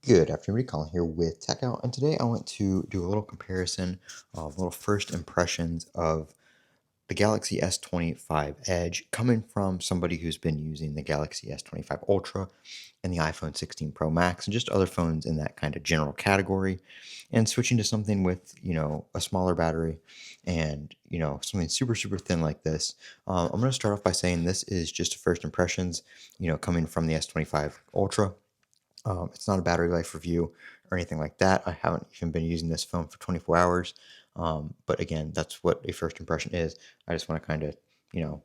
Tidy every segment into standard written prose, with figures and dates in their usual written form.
Good afternoon, Colin here with Techout, and today I want to do a little comparison of little first impressions of the Galaxy S25 Edge coming from somebody who's been using the Galaxy S25 Ultra and the iPhone 16 Pro Max and just other phones in that kind of general category, and switching to something with, a smaller battery and, something super thin like this. I'm going to start off by saying this is just first impressions, coming from the S25 Ultra. It's not a battery life review or anything like that. I haven't even been using this phone for 24 hours. But again, that's what a first impression is. I just want to kind of, you know,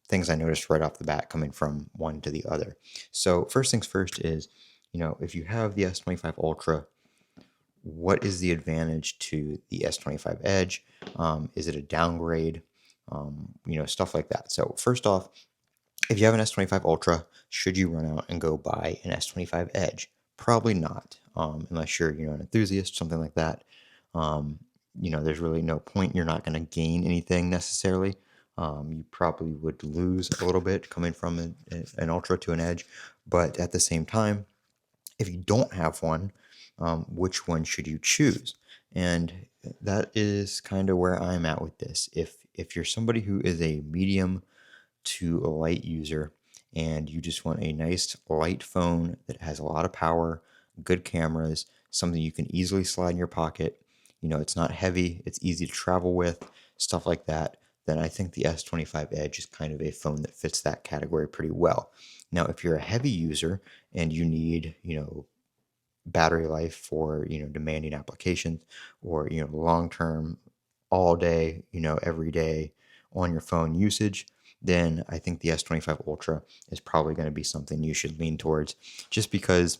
things I noticed right off the bat coming from one to the other. So, first things first is, if you have the S25 Ultra, what is the advantage to the S25 Edge? Is it a downgrade? Stuff like that. So, first off, if you have an S25 Ultra, should you run out and go buy an S25 Edge? Probably not, unless you're an enthusiast, something like that. There's really no point. You're not going to gain anything necessarily. You probably would lose a little bit coming from an Ultra to an Edge, but at the same time, if you don't have one, which one should you choose? And that is kind of where I'm at with this. If you're somebody who is a medium to a light user and you just want a nice light phone that has a lot of power, good cameras, something you can easily slide in your pocket, it's not heavy, it's easy to travel with, stuff like that, then I think the S25 Edge is kind of a phone that fits that category pretty well. Now, if you're a heavy user and you need, battery life for, demanding applications or, long-term, all day, every day on your phone usage, then I think the S25 Ultra is probably going to be something you should lean towards just because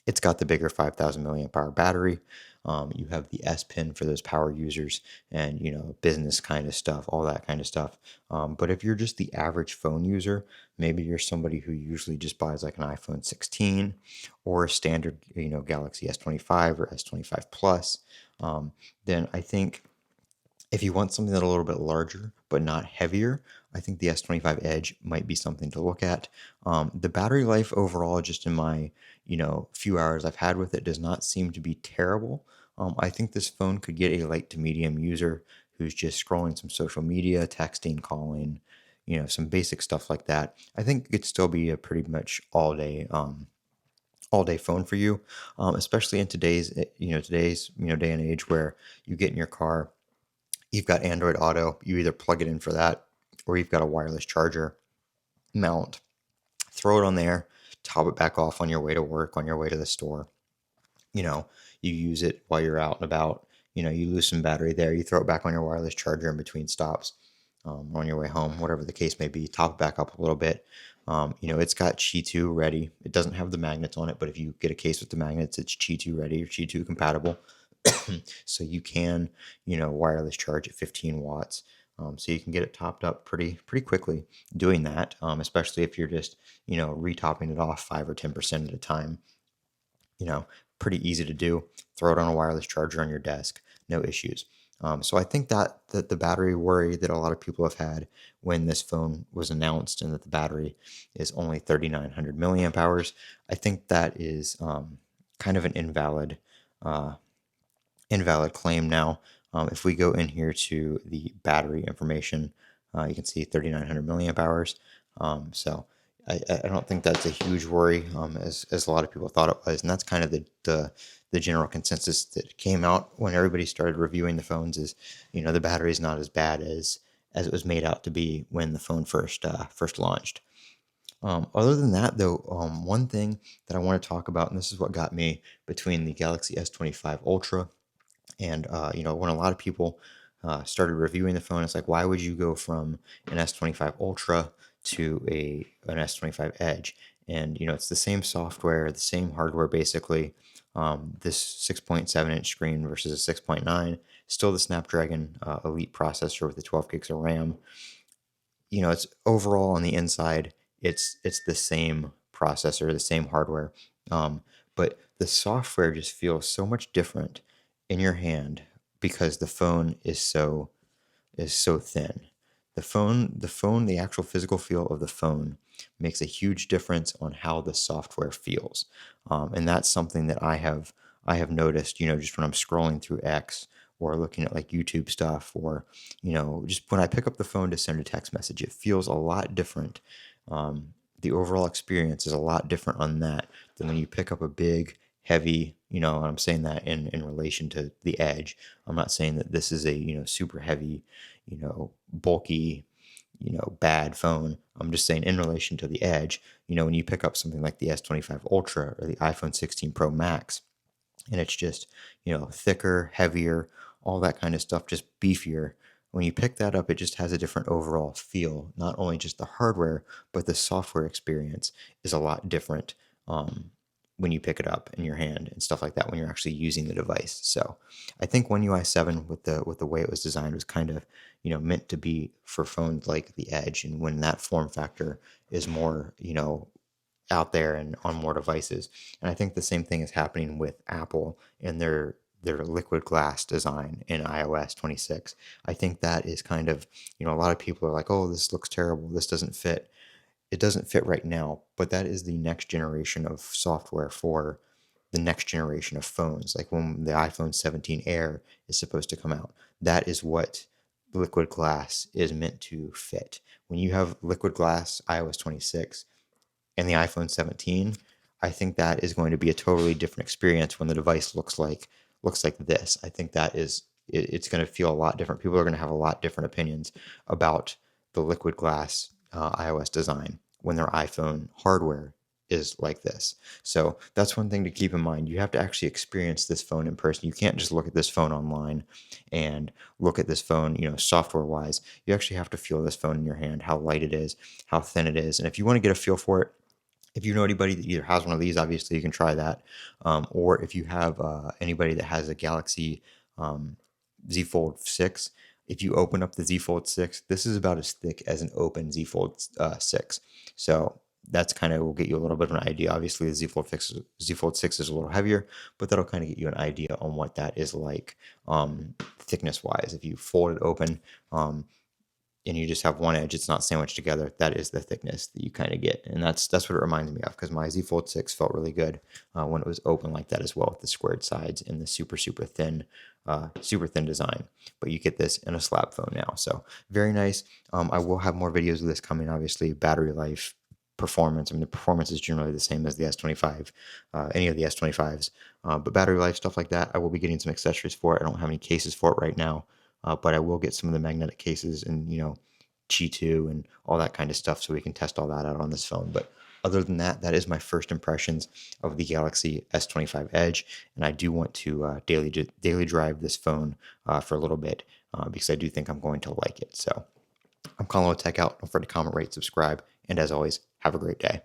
it's got the bigger 5,000 milliamp hour battery. You have the S Pen for those power users and, business kind of stuff, all that kind of stuff. But if you're just the average phone user, maybe you're somebody who usually just buys like an iPhone 16 or a standard, Galaxy S25 or S25 Plus, then I think if you want something that's a little bit larger but not heavier, I think the S25 Edge might be something to look at. The battery life overall, just in my few hours I've had with it, does not seem to be terrible. I think this phone could get a light to medium user who's just scrolling some social media, texting, calling, some basic stuff like that. I think it'd still be a pretty much all day phone for you, especially in today's day and age where you get in your car. You've got Android Auto. You either plug it in for that or you've got a wireless charger mount. Throw it on there, top it back off on your way to work, on your way to the store. You know, you use it while you're out and about. You lose some battery there. You throw it back on your wireless charger in between stops, on your way home, whatever the case may be. Top it back up a little bit. It's got Qi 2 ready. It doesn't have the magnets on it, but if you get a case with the magnets, it's Qi 2 ready or Qi 2 compatible. So you can, wireless charge at 15 watts. So you can get it topped up pretty quickly doing that, especially if you're just, retopping it off 5 or 10% at a time. You know, Pretty easy to do. Throw it on a wireless charger on your desk, no issues. So I think that the battery worry that a lot of people have had when this phone was announced and that the battery is only 3,900 milliamp hours, I think that is kind of an invalid claim now. If we go in here to the battery information, you can see 3,900 milliamp hours. So I don't think that's a huge worry, as a lot of people thought it was, and that's kind of the general consensus that came out when everybody started reviewing the phones. Is the battery is not as bad as it was made out to be when the phone first launched. Other than that, though, one thing that I want to talk about, and this is what got me between the Galaxy S25 Ultra and when a lot of people started reviewing the phone, it's like, why would you go from an S25 Ultra to an S25 Edge? And it's the same software, the same hardware, basically. This 6.7-inch screen versus a 6.9, still the Snapdragon Elite processor with the 12 gigs of RAM. It's overall on the inside, it's the same processor, the same hardware, but the software just feels so much different in your hand because the phone is so thin. The actual physical feel of the phone makes a huge difference on how the software feels. And that's something that I have noticed, just when I'm scrolling through X or looking at like YouTube stuff, or just when I pick up the phone to send a text message, it feels a lot different. The overall experience is a lot different on that than when you pick up a big, heavy, and I'm saying that in relation to the Edge. I'm not saying that this is a, super heavy, bulky, bad phone. I'm just saying in relation to the Edge, when you pick up something like the S25 Ultra or the iPhone 16 Pro Max, and it's just, thicker, heavier, all that kind of stuff, just beefier. When you pick that up, it just has a different overall feel. Not only just the hardware, but the software experience is a lot different when you pick it up in your hand and stuff like that when you're actually using the device. So I think One UI 7 with the way it was designed was kind of meant to be for phones like the Edge, and when that form factor is more out there and on more devices. And I think the same thing is happening with Apple and their liquid glass design in iOS 26. I think that is kind of, a lot of people are like, "Oh, this looks terrible. This doesn't fit." It doesn't fit right now, but that is the next generation of software for the next generation of phones. Like when the iPhone 17 Air is supposed to come out, that is what liquid glass is meant to fit. When you have liquid glass iOS 26, and the iPhone 17, I think that is going to be a totally different experience when the device looks like this. I think that it's going to feel a lot different. People are going to have a lot different opinions about the liquid glass iOS design when their iPhone hardware is like this. So that's one thing to keep in mind. You have to actually experience this phone in person. You can't just look at this phone online and look at this phone, software wise. You actually have to feel this phone in your hand, how light it is, how thin it is. And if you want to get a feel for it, if you know anybody that either has one of these, obviously you can try that. Or if you have anybody that has a Galaxy Z Fold 6, if you open up the Z Fold 6, this is about as thick as an open Z Fold 6. So that's kind of will get you a little bit of an idea. Obviously, the Z Fold 6 is a little heavier, but that'll kind of get you an idea on what that is like thickness wise. If you fold it open, and you just have one edge, it's not sandwiched together, that is the thickness that you kind of get. And that's what it reminds me of, because my Z Fold 6 felt really good when it was open like that as well, with the squared sides and the super thin design. But you get this in a slab phone now, so very nice. I will have more videos of this coming. Obviously, battery life, performance. I mean, the performance is generally the same as the S25, any of the S25s, but battery life, stuff like that, I will be getting some accessories for it. I don't have any cases for it right now, but I will get some of the magnetic cases and, Qi 2 and all that kind of stuff, so we can test all that out on this phone. But other than that, that is my first impressions of the Galaxy S25 Edge, and I do want to daily drive this phone for a little bit because I do think I'm going to like it. So I'm calling with Techout. Don't forget to comment, rate, subscribe, and as always, have a great day.